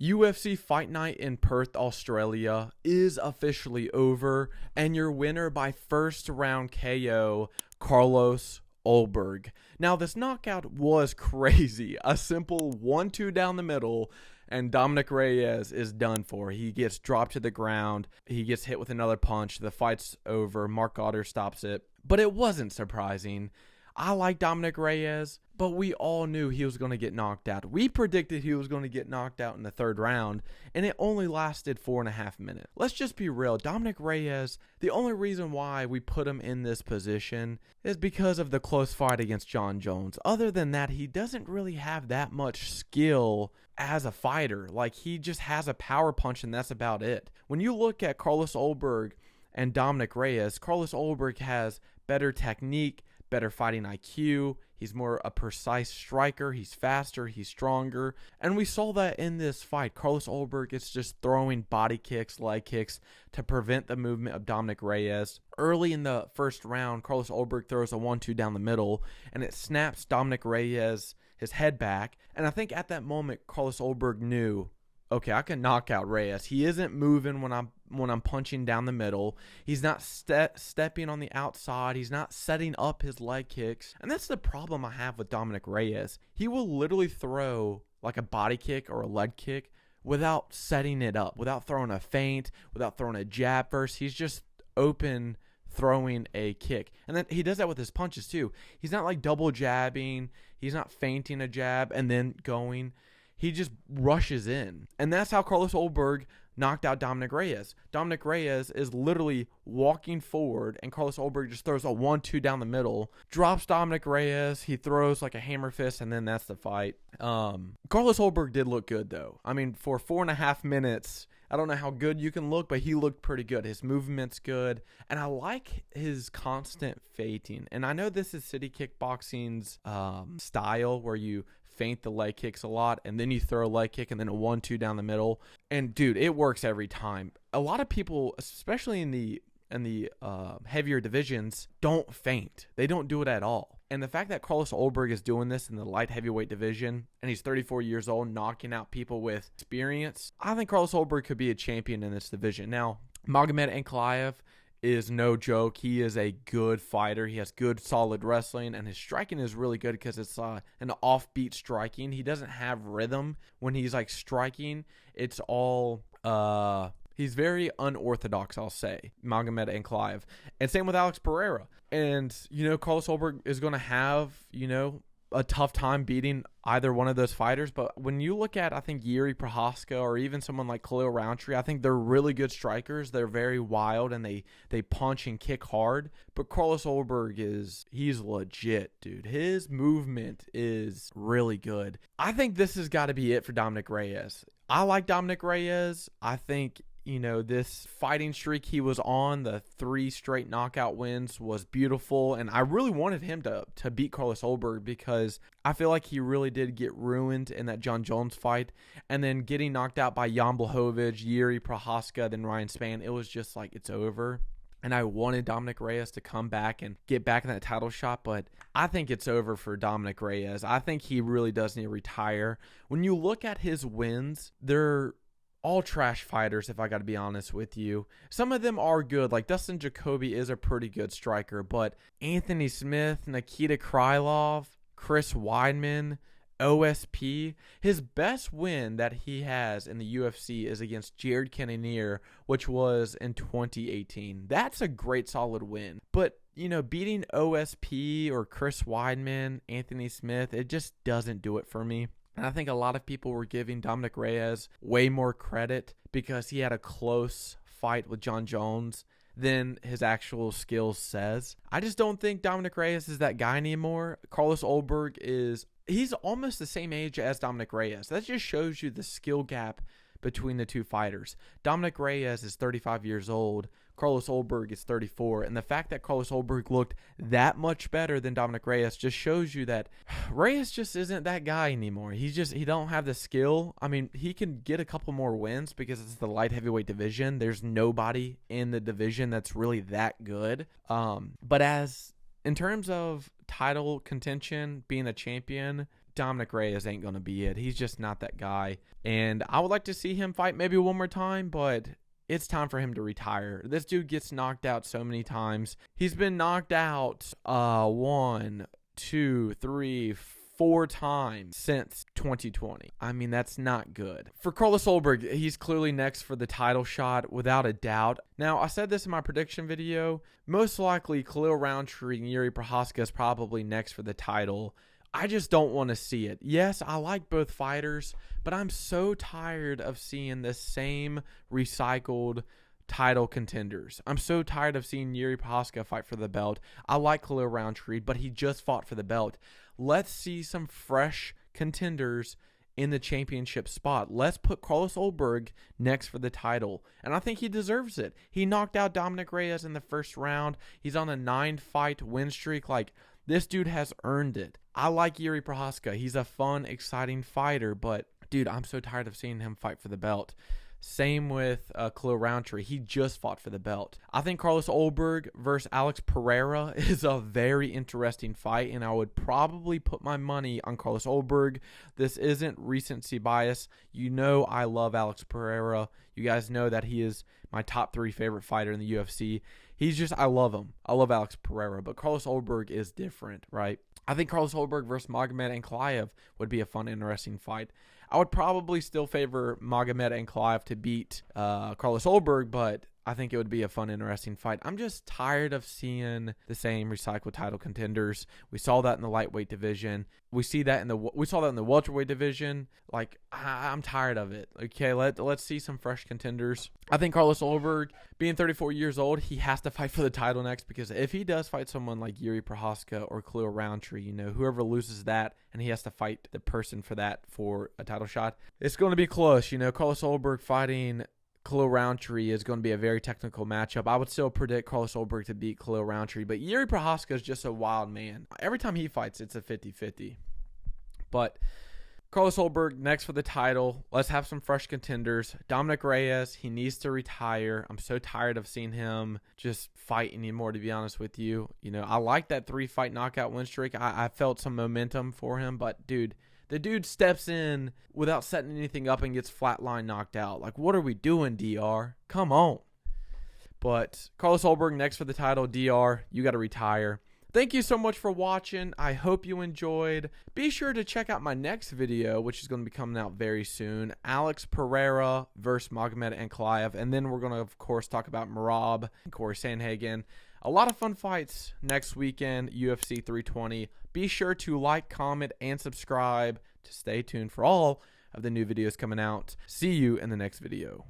UFC Fight Night in Perth, Australia is officially over, and your winner by first round KO, Carlos Ulberg. Now, this knockout was crazy. A simple 1-2 down the middle, and Dominick Reyes is done for. He gets dropped to the ground. He gets hit with another punch. The fight's over. Mark Goddard stops it. But it wasn't surprising. I like Dominick Reyes, but we all knew he was going to get knocked out. We predicted he was going to get knocked out in the third round, and it only lasted 4.5 minutes. Let's just be real. Dominick Reyes, the only reason why we put him in this position is because of the close fight against Jon Jones. Other than that, he doesn't really have that much skill as a fighter. Like, he just has a power punch, and that's about it. When you look at Carlos Ulberg and Dominick Reyes, Carlos Ulberg has better technique, better fighting IQ. He's more a precise striker. He's faster. He's stronger. And we saw that in this fight. Carlos Ulberg is just throwing body kicks, leg kicks to prevent the movement of Dominick Reyes. Early in the first round, Carlos Ulberg throws a 1-2 down the middle, and it snaps Dominick Reyes his head back. And I think at that moment, Carlos Ulberg knew, okay, I can knock out Reyes. He isn't moving when I'm punching down the middle. He's not stepping on the outside. He's not setting up his leg kicks. And that's the problem I have with Dominick Reyes. He will literally throw like a body kick or a leg kick without setting it up, without throwing a feint, without throwing a jab first. He's just open throwing a kick. And then he does that with his punches too. He's not like double jabbing. He's not feinting a jab and then going. He just rushes in. And that's how Carlos Ulberg knocked out Dominick Reyes. Dominick Reyes is literally walking forward, and Carlos Ulberg just throws a 1-2 down the middle, drops Dominick Reyes. He throws like a hammer fist, and then that's the fight. Carlos Ulberg did look good, though. I mean, for 4.5 minutes, I don't know how good you can look, but he looked pretty good. His movement's good, and I like his constant feinting. And I know this is City Kickboxing's style, where you feint the leg kicks a lot, and then you throw a leg kick and then a 1-2 down the middle. And dude, it works every time. A lot of people, especially in the heavier divisions, don't feint. They don't do it at all. And the fact that Carlos Ulberg is doing this in the light heavyweight division, and he's 34 years old, knocking out people with experience, I think Carlos Ulberg could be a champion in this division. Now, Magomed Ankalaev is no joke. He is a good fighter. He has good, solid wrestling, and his striking is really good because it's an offbeat striking. He doesn't have rhythm when he's like striking. It's all he's very unorthodox, I'll say, Magomed Ankalaev. And same with Alex Pereira. And Carlos Ulberg is going to have a tough time beating either one of those fighters. But when you look at, I think, Jiří Procházka or even someone like Khalil Rountree, I think they're really good strikers. They're very wild, and they punch and kick hard. But Carlos Ulberg he's legit, dude. His movement is really good. I think this has got to be it for Dominick Reyes. I like Dominick Reyes. I think this fighting streak he was on, the 3 straight knockout wins, was beautiful. And I really wanted him to beat Carlos Ulberg because I feel like he really did get ruined in that Jon Jones fight. And then getting knocked out by Jan Blachowicz, Jiří Procházka, then Ryan Spann, it was just like, it's over. And I wanted Dominick Reyes to come back and get back in that title shot, but I think it's over for Dominick Reyes. I think he really does need to retire. When you look at his wins, they're all trash fighters, if I got to be honest with you. Some of them are good, like Dustin Jacoby is a pretty good striker, but Anthony Smith, Nikita Krylov, Chris Weidman, OSP, his best win that he has in the UFC is against Jared Cannonier, which was in 2018. That's a great solid win. But beating OSP or Chris Weidman, Anthony Smith, it just doesn't do it for me. And I think a lot of people were giving Dominick Reyes way more credit because he had a close fight with Jon Jones than his actual skills says. I just don't think Dominick Reyes is that guy anymore. Carlos Ulberg he's almost the same age as Dominick Reyes. That just shows you the skill gap between the two fighters. Dominick Reyes is 35 years old. Carlos Ulberg is 34. And the fact that Carlos Ulberg looked that much better than Dominick Reyes just shows you that Reyes just isn't that guy anymore. He don't have the skill. I mean, he can get a couple more wins because it's the light heavyweight division. There's nobody in the division that's really that good. But in terms of title contention, being a champion, Dominick Reyes ain't going to be it. He's just not that guy. And I would like to see him fight maybe one more time, but it's time for him to retire. This dude gets knocked out so many times. He's been knocked out 1, 2, 3, 4 times since 2020. I mean, that's not good. For Carlos Ulberg, he's clearly next for the title shot, without a doubt. Now, I said this in my prediction video. Most likely, Khalil Roundtree and Jiri Prochazka is probably next for the title. I just don't want to see it. Yes, I like both fighters, but I'm so tired of seeing the same recycled title contenders. I'm so tired of seeing Jiri Prochazka fight for the belt. I like Khalil Roundtree, but he just fought for the belt. Let's see some fresh contenders in the championship spot. Let's put Carlos Ulberg next for the title. And I think he deserves it. He knocked out Dominick Reyes in the first round. He's on a 9-fight win streak. Like, this dude has earned it. I like Jiri Prochazka. He's a fun, exciting fighter, but dude, I'm so tired of seeing him fight for the belt. Same with Khalil Roundtree. He just fought for the belt. I think Carlos Ulberg versus Alex Pereira is a very interesting fight, and I would probably put my money on Carlos Ulberg. This isn't recency bias. You know I love Alex Pereira. You guys know that he is my top 3 favorite fighter in the UFC. I love him. I love Alex Pereira, but Carlos Ulberg is different, right? I think Carlos Ulberg versus Magomed Ankalaev would be a fun, interesting fight. I would probably still favor Magomed Ankalaev to beat Carlos Ulberg, but I think it would be a fun, interesting fight. I'm just tired of seeing the same recycled title contenders. We saw that in the lightweight division. We saw that in the welterweight division. Like, I'm tired of it. Okay, let's see some fresh contenders. I think Carlos Ulberg, being 34 years old, he has to fight for the title next, because if he does fight someone like Jiri Prochazka or Khalil Roundtree, whoever loses that and he has to fight the person for that for a title shot, it's going to be close. Carlos Ulberg fighting Khalil Roundtree is going to be a very technical matchup. I would still predict Carlos Ulberg to beat Khalil Roundtree, but Jiri Prochazka is just a wild man. Every time he fights, it's a 50-50. But Carlos Ulberg next for the title. Let's have some fresh contenders. Dominick Reyes, he needs to retire. I'm so tired of seeing him just fight anymore, to be honest with you. I like that 3-fight knockout win streak. I felt some momentum for him, but dude, the dude steps in without setting anything up and gets flatline knocked out. Like, what are we doing, DR? Come on. But Carlos Ulberg next for the title. DR, you got to retire. Thank you so much for watching. I hope you enjoyed. Be sure to check out my next video, which is going to be coming out very soon. Alex Pereira versus Magomed Ankalaev. And then we're going to, of course, talk about Merab and Corey Sandhagen. A lot of fun fights next weekend, UFC 320. Be sure to like, comment, and subscribe to stay tuned for all of the new videos coming out. See you in the next video.